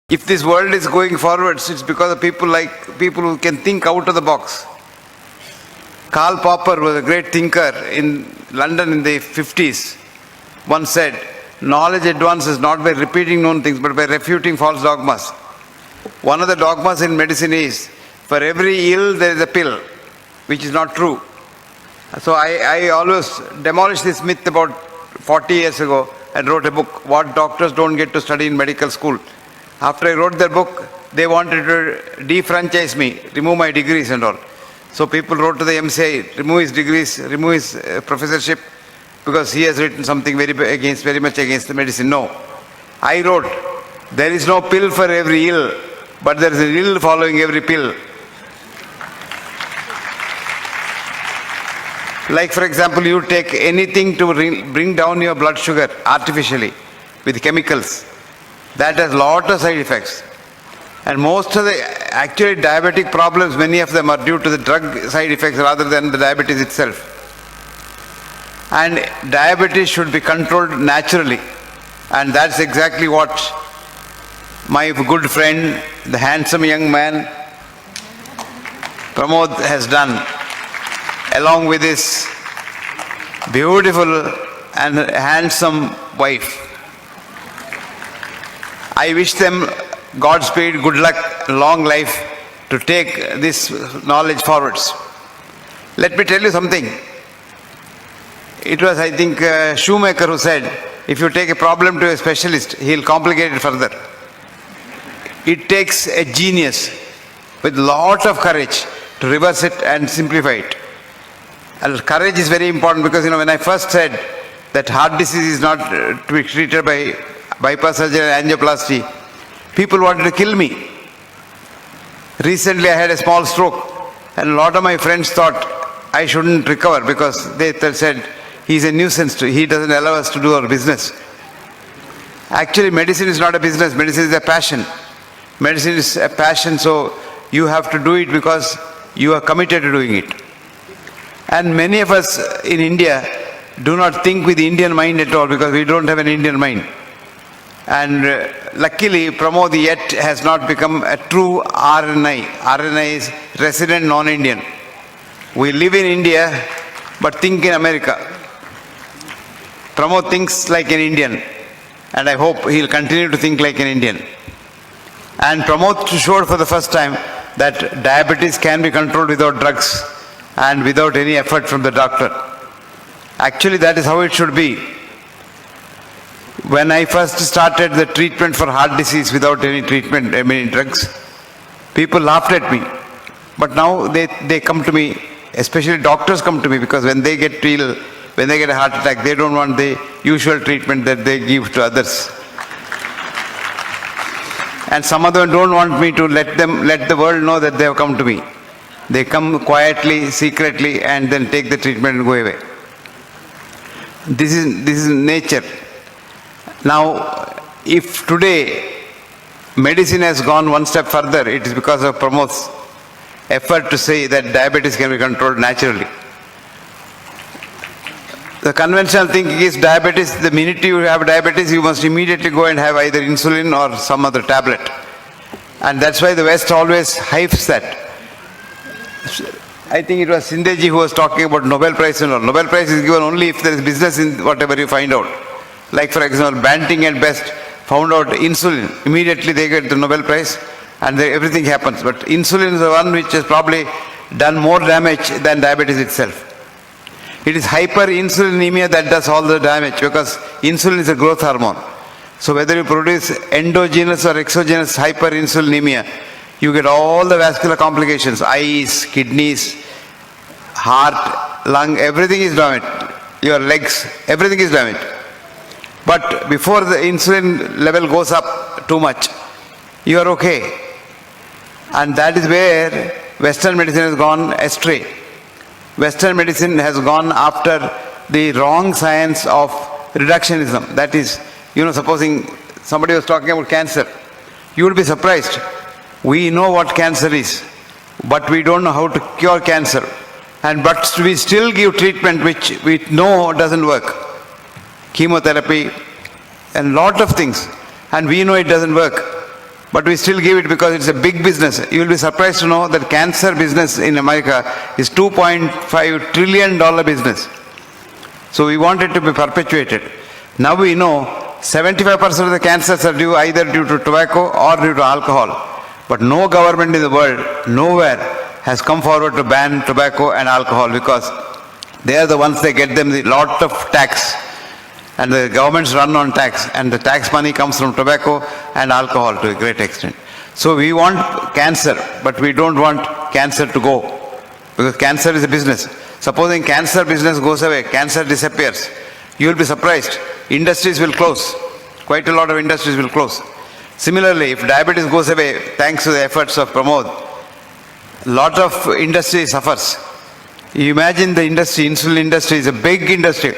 If this world is going forwards, it's because of people who can think out of the box. Karl Popper was a great thinker in London in the 50s. Once said, knowledge advances not by repeating known things, but by refuting false dogmas. One of the dogmas in medicine is, for every ill there is a pill, which is not true. So I always demolished this myth about 40 years ago and wrote a book, What Doctors Don't Get to Study in Medical School. After I wrote that book, they wanted to defranchise me, remove my degrees and all. So people wrote to the MCI, remove his degrees, remove his professorship, because he has written something very much against the medicine. No. I wrote, there is no pill for every ill, but there is an ill following every pill. Like, for example, you take anything to bring down your blood sugar artificially with chemicals. That has lot of side effects. And most of the actually diabetic problems, many of them are due to the drug side effects rather than the diabetes itself. And diabetes should be controlled naturally. And that's exactly what my good friend, the handsome young man, Pramod, has done, along with his beautiful and handsome wife. I wish them Godspeed, good luck, long life to take this knowledge forwards. Let me tell you something. It was, I think, Shoemaker who said, if you take a problem to a specialist, he'll complicate it further. It takes a genius with lot of courage to reverse it and simplify it. And courage is very important because, when I first said that heart disease is not to be treated by bypass surgery and angioplasty, people wanted to kill me. Recently I had a small stroke and a lot of my friends thought I shouldn't recover because they said he's a nuisance, he doesn't allow us to do our business. Actually, medicine is not a business, medicine is a passion. Medicine is a passion, so you have to do it because you are committed to doing it. And many of us in India do not think with the Indian mind at all because we don't have an Indian mind. And luckily, Pramod yet has not become a true RNI. RNI is resident non-Indian. We live in India, but think in America. Pramod thinks like an Indian, and I hope he'll continue to think like an Indian. And Pramod showed for the first time that diabetes can be controlled without drugs and without any effort from the doctor. Actually, that is how it should be. When I first started the treatment for heart disease without any treatment, drugs, people laughed at me. But now they come to me, especially doctors come to me because when they get ill, when they get a heart attack, they don't want the usual treatment that they give to others. And some of them don't want me to let the world know that they have come to me. They come quietly, secretly, and then take the treatment and go away. This is nature. Now, if today medicine has gone one step further, it is because of Pramod's effort to say that diabetes can be controlled naturally. The conventional thinking is diabetes, the minute you have diabetes, you must immediately go and have either insulin or some other tablet. And that's why the West always hypes that. I think it was Sindeji who was talking about Nobel Prize and all. Nobel Prize is given only if there is business in whatever you find out. Like, for example, Banting and Best found out insulin. Immediately they get the Nobel Prize and everything happens. But insulin is the one which has probably done more damage than diabetes itself. It is hyperinsulinemia that does all the damage because insulin is a growth hormone. So whether you produce endogenous or exogenous hyperinsulinemia, you get all the vascular complications, eyes, kidneys, heart, lung, everything is damaged. Your legs, everything is damaged. But before the insulin level goes up too much, you are okay. And that is where Western medicine has gone astray. Western medicine has gone after the wrong science of reductionism. That is, supposing somebody was talking about cancer, you would be surprised. We know what cancer is, but we don't know how to cure cancer. But we still give treatment which we know doesn't work. Chemotherapy and lot of things, and we know it doesn't work. But we still give it because it's a big business. You will be surprised to know that cancer business in America is $2.5 trillion business. So we want it to be perpetuated. Now we know 75% of the cancers are either due to tobacco or due to alcohol. But no government in the world, nowhere, has come forward to ban tobacco and alcohol because they are the ones that get them a lot of tax. And the governments run on tax, and the tax money comes from tobacco and alcohol to a great extent. So we want cancer, but we don't want cancer to go, because cancer is a business. Supposing cancer business goes away, cancer disappears, you will be surprised. Industries will close. Quite a lot of industries will close. Similarly, if diabetes goes away, thanks to the efforts of Pramod, a lot of industry suffers. You imagine the industry, insulin industry is a big industry.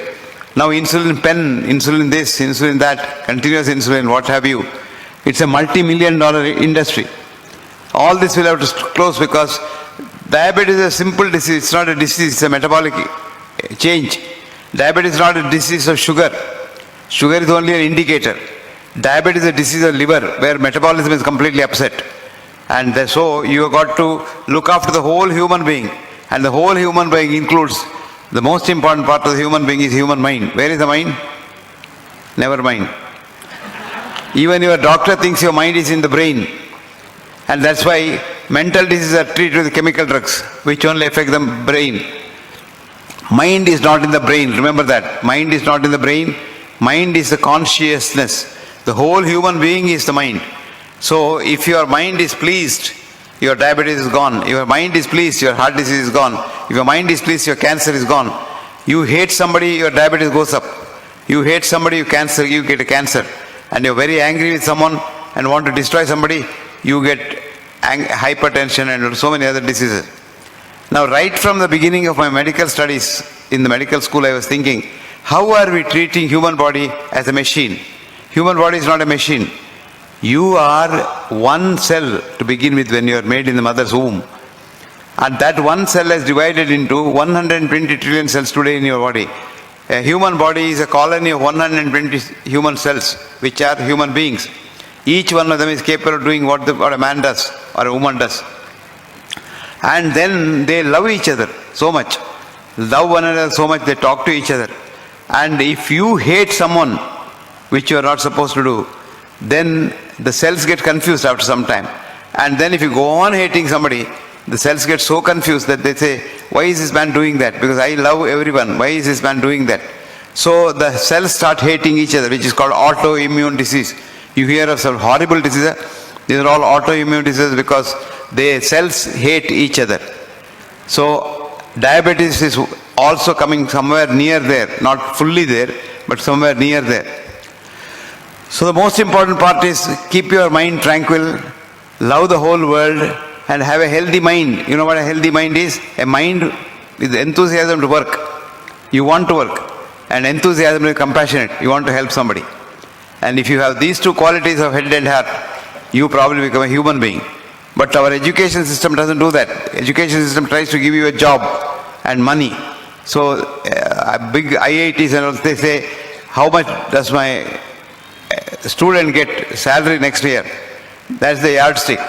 Now insulin pen, insulin this, insulin that, continuous insulin, what have you. It's a multi-million-dollar industry. All this will have to close because diabetes is a simple disease. It's not a disease, it's a metabolic change. Diabetes is not a disease of sugar. Sugar is only an indicator. Diabetes is a disease of liver where metabolism is completely upset. And so you have got to look after the whole human being. And the whole human being includes the most important part of the human being is human mind. Where is the mind? Never mind. Even your doctor thinks your mind is in the brain. And that's why mental diseases are treated with chemical drugs, which only affect the brain. Mind is not in the brain. Remember that. Mind is not in the brain. Mind is the consciousness. The whole human being is the mind. So if your mind is pleased, your diabetes is gone. If your mind is pleased, your heart disease is gone. If your mind is pleased, your cancer is gone. You hate somebody, your diabetes goes up. You hate somebody, you get a cancer. And you're very angry with someone and want to destroy somebody, you get hypertension and so many other diseases. Now, right from the beginning of my medical studies in the medical school, I was thinking, how are we treating human body as a machine? Human body is not a machine. You are one cell to begin with when you are made in the mother's womb. And that one cell is divided into 120 trillion cells today in your body. A human body is a colony of 120 human cells, which are human beings. Each one of them is capable of doing what a man does or a woman does. And then they love each other so much. Love one another so much, they talk to each other. And if you hate someone, which you are not supposed to do, then the cells get confused after some time. And then if you go on hating somebody, the cells get so confused that they say, why is this man doing that? Because I love everyone. Why is this man doing that? So the cells start hating each other, which is called autoimmune disease. You hear of some horrible diseases. These are all autoimmune diseases because the cells hate each other. So diabetes is also coming somewhere near there, not fully there, but somewhere near there. So the most important part is keep your mind tranquil, love the whole world, and have a healthy mind. You know what a healthy mind is? A mind with enthusiasm to work. You want to work. And enthusiasm is compassionate. You want to help somebody. And if you have these two qualities of head and heart, you probably become a human being. But our education system doesn't do that. Education system tries to give you a job and money. So big IITs and all, they say, how much does my student get salary next year? That's the yardstick.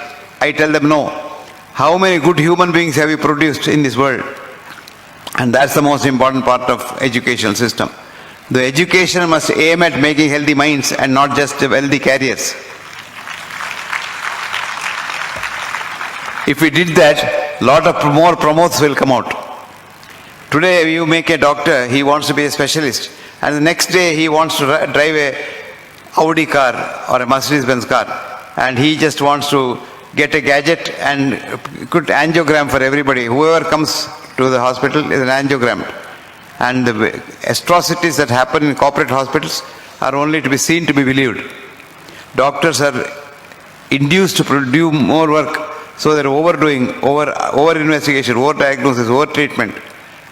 I tell them no. How many good human beings have you produced in this world? And that's the most important part of educational system. The education must aim at making healthy minds and not just wealthy careers. If we did that, lot of more promotes will come out. Today you make a doctor, he wants to be a specialist. And the next day he wants to drive a Audi car or a Mercedes-Benz car. And he just wants to get a gadget and put angiogram for everybody. Whoever comes to the hospital is an angiogram. And the atrocities that happen in corporate hospitals are only to be seen to be believed. Doctors are induced to do more work, so they're overdoing, over investigation, over diagnosis, over treatment.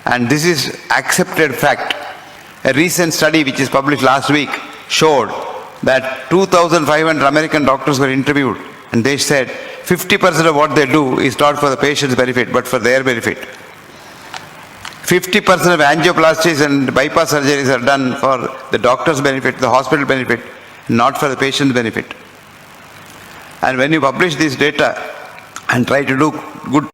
And this is accepted fact. A recent study which is published last week showed that 2,500 American doctors were interviewed, and they said 50% of what they do is not for the patient's benefit, but for their benefit. 50% of angioplasties and bypass surgeries are done for the doctor's benefit, the hospital benefit, not for the patient's benefit. And when you publish this data and try to do good